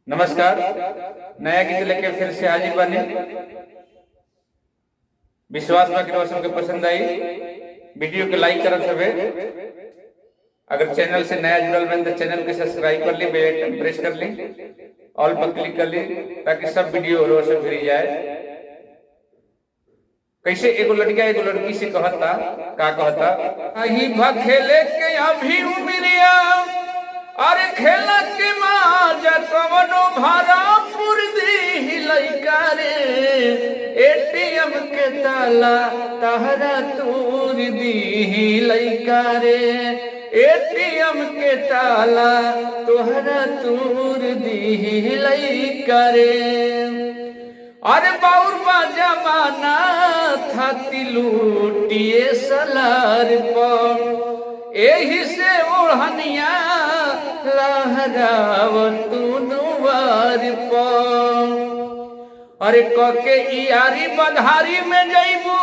नमस्कार। नया गीत लेके फिर से हाजिर बने। विश्वास बा कि सबके पसंद आई। वीडियो के लाइक करब सबे। अगर चैनल से नया जुड़ल बन तो चैनल के सब्सक्राइब कर ली, बेल आइकन प्रेस कर ली, ऑल पर क्लिक कर ली ताकि सब वीडियो रोज से फ्री जाए। कैसे एगो लड़का एगो लड़की से कहता, का कहता, अही भखेले के अभी उमरिया अरे खेला के माजा कवनो भारापुर दी लइका रे, एटीएम के ताला तहरा तूर दी लइका रे, एटीएम के ताला तोहरा तूर दी लइका रे। अरे बाउर बा जमाना था तिलूटिए सलार पर, एही से ओढ़निया लहराव तू दुआर पर। अरे कके यारी बधारी में जइबू,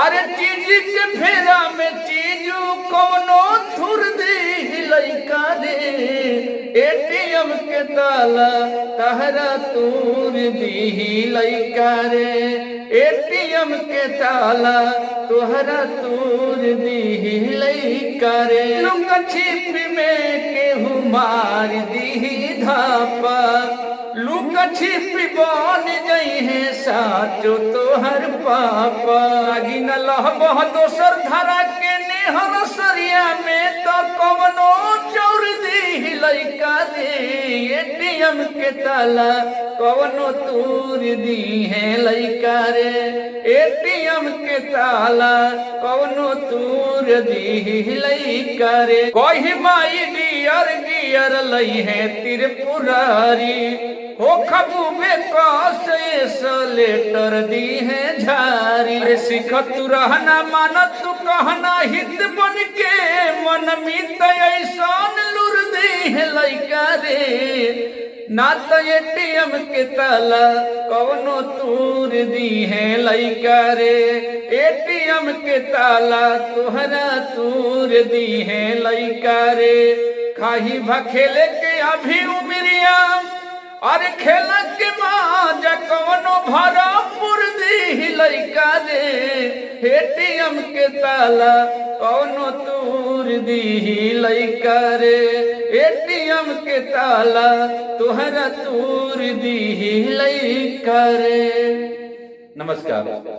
अरे चीज के फेरा में चीजू कोनो थुर दी लइका रे, एटीएम के ताला तहरा तूर दी लइका रे, एटीएम के ताला तोहरा तूर दी लइका रे। लुका छिपी में केहू मार दी धापा, लुका छिपी बन गई है साचो तोहर पापा। आगी न लहबह दोसर धरा के नेहर सरिया में तो कवनो चोर दी लइका रे, एटीएम के ताला कवनो तूर दी है लइका रे, एटीएम के ताला कवनो तूर दी लइका रे। कोई माई डियर गियर लई है त्रिपुरारी, हो खबूबे कौश लेटर दी है झारी। सिख तू रहना मानत तू कहना हित बन के, मन मित ऐसान लुर दी है लइका रे, ना तो एटीएम के ताला कवनो तूर दी है लइका रे, एटीएम के ताला तोहरा तूर दी है लइका रे। खाही भखेले के अभी उमरिया, अरे खेला के माजा कवनो भारापुर दी लइका रे, एटीएम के ताला कवनो तूर दी लइका रे, एटीएम के ताला तोहरा तूर दी लइका रे। नमस्कार।